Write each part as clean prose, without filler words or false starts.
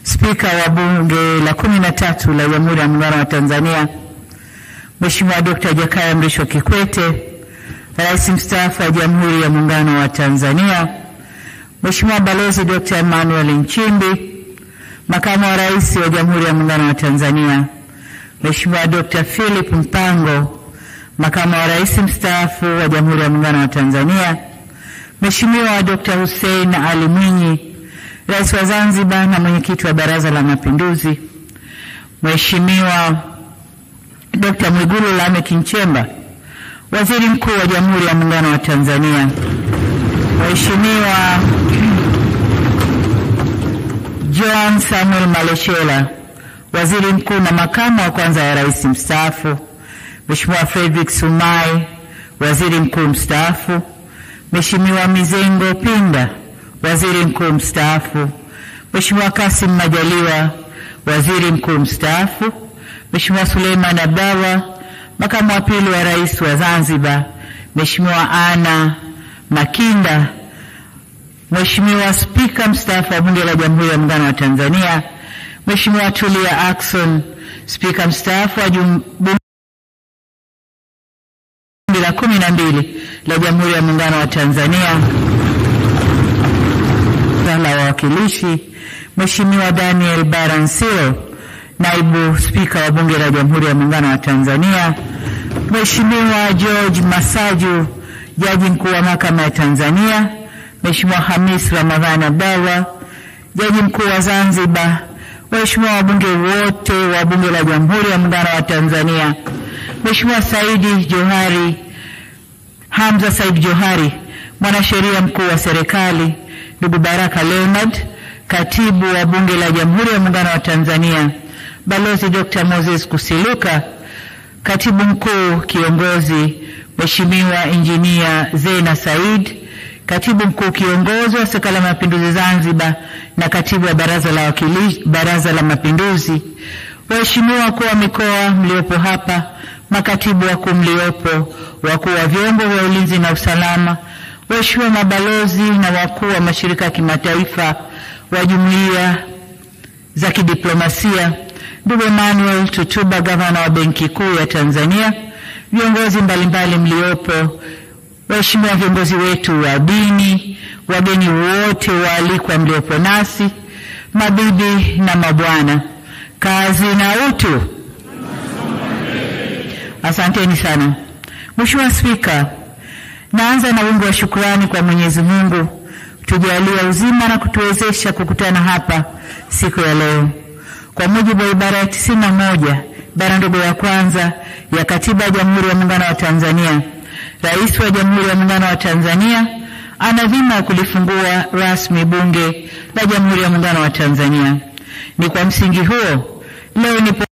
Spika wa Bunge la 13 la Jamhuri ya Muungano wa Tanzania, Mheshimiwa Dr. Jakaya Mrisho Kikwete, Rais mstaafu wa Jamhuri ya Muungano wa Tanzania, Mheshimiwa Balozi Dr. Emmanuel Nchimbi, Makamu wa Rais wa Jamhuri ya Muungano wa Tanzania, Mheshimiwa Dr. Philip Mpango, Makamu wa Rais mstaafu wa Jamhuri ya Muungano wa Tanzania, Mheshimiwa Dr. Hussein Ali Mwinyi, Rais wa Zanzibar na Mwenyekiti wa Baraza la Mapinduzi, Mheshimiwa Dr. Mwigulu Lameck Nchemba, Waziri Mkuu wa Jamhuri ya Muungano wa Tanzania, Mheshimiwa John Samuel Malechela, Waziri Mkuu na Makamu wa Kwanza wa Rais mstaafu, Mheshimiwa Frederick Sumaye, Waziri Mkuu mstaafu, Mheshimiwa Mizengo Pinda, Waziri Mkuu mstaafu, Mheshimiwa Kassim Majaliwa, Waziri Mkuu mstaafu, Mheshimiwa Suleiman Abdallah, Makamu wa Pili wa Rais wa Zanzibar, Mheshimiwa Anna Makinda, Mheshimiwa Spika mstaafu wa Bunge la Jamhuri ya Muungano wa Tanzania, Mheshimiwa Tulia Ackson, Spika mstaafu wa Bunge la 12 la Jamhuri ya Muungano wa Tanzania, la Wawakilishi, Mheshimiwa Daniel Baransilo, Naibu Spika wa Bunge la Jamhuri ya Muungano wa Tanzania, Mheshimiwa George Masaju, Jaji Mkuu wa Mahakama ya Tanzania, Mheshimiwa Hamis Ramadhani Abdallah, Jaji Mkuu wa Zanzibar, Waheshimiwa wabunge wote wa Bunge la Jamhuri ya Muungano wa Tanzania, Mheshimiwa Hamza Said Johari, Mwanasheria Mkuu wa Serikali, ndugu Baraka Leonard, Katibu wa Bunge la Jamhuri ya Muungano wa Tanzania, Balozi Dr. Moses Kusiluka, Katibu Mkuu Kiongozi Mheshimiwa Injinia Zena Said, Katibu Mkuu Kiongozi wa Serikali ya Mapinduzi Zanzibar na Katibu wa Baraza la Mapinduzi, waheshimiwa wakuu wa mikoa mliopo hapa, makatibu wakuu mliopo, wakuu wa vyombo vya ulinzi na usalama, waheshimiwa mabalozi na wakuu wa mashirika ya kimataifa, wa jumuiya za kidiplomasia, ndugu Emmanuel Tutuba, Gavana wa Benki Kuu ya Tanzania, viongozi mbalimbali mliopo, waheshimiwa viongozi wetu wa dini, wageni wote waalikwa mliopo nasi, mabibi na mabwana, kazi na utu. Asanteni sana. Mheshimiwa Spika, naanza na wimbo wa shukrani kwa Mwenyezi Mungu kutujalia uzima na kutuwezesha kukutana hapa siku ya leo. Kwa mujibu wa ibara ya 91, ibara ndogo ya kwanza ya Katiba ya Jamhuri ya Muungano wa Tanzania, Rais wa Jamhuri ya Muungano wa Tanzania ana dhima ya kulifungua rasmi Bunge la Jamhuri ya Muungano wa Tanzania. Ni kwa msingi huo leo nipo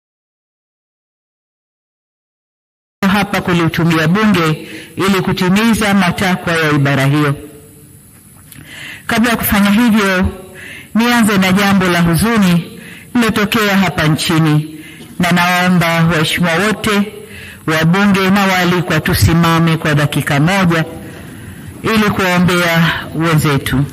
hapa kulitumia Bunge ili kutimiza matakwa ya ibara hiyo. Kabla ya kufanya hivyo, nianze na jambo la huzuni lililotokea hapa nchini, na naomba waheshimiwa wote wa Bunge na waalikwa tusimame kwa dakika moja ili kuombea wenzetu.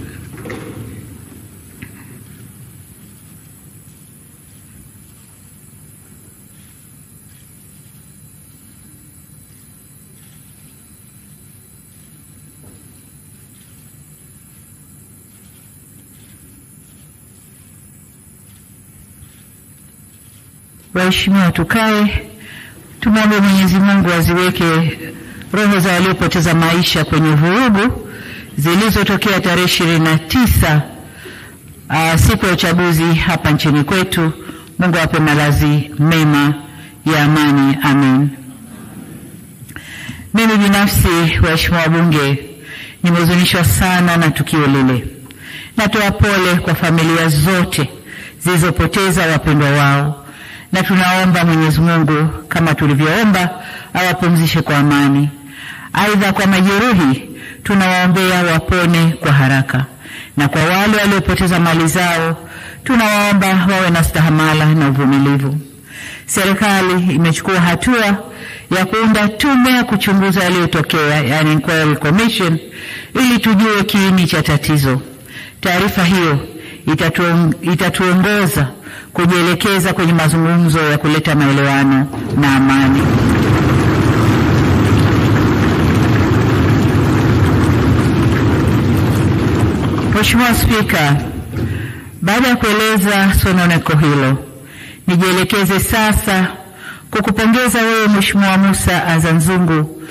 Waheshimiwa, tukae tumwombe Mwenyezi Mungu aziweke roho za waliopoteza maisha kwenye vurugu zilizotokea tarehe 29 siku ya uchaguzi hapa nchini kwetu. Mungu awape malazi mema ya amani. Amen. Mimi binafsi, waheshimiwa wabunge, nimehuzunishwa sana na tukio lile. Natoa pole kwa familia zote zilizopoteza wapendwa wao, na tunaomba Mwenyezi Mungu kama tulivyoomba awapumzishe kwa amani. Aidha, kwa majeruhi tunawaombea wapone kwa haraka, na kwa wale waliopoteza mali zao tunawaomba wawe na stahamala na uvumilivu. Serikali imechukua hatua ya kuunda tume ya kuchunguza yaliyotokea, yani inquiry commission, ili tujue kiini cha tatizo. Taarifa hiyo itatuongoza kujielekeza kwenye mazungumzo ya kuleta maelewano na amani. Mheshimiwa Spika, baada ya kueleza sononeko hilo, nijielekeze sasa kukupongeza wewe Mheshimiwa Musa Azzan Zungu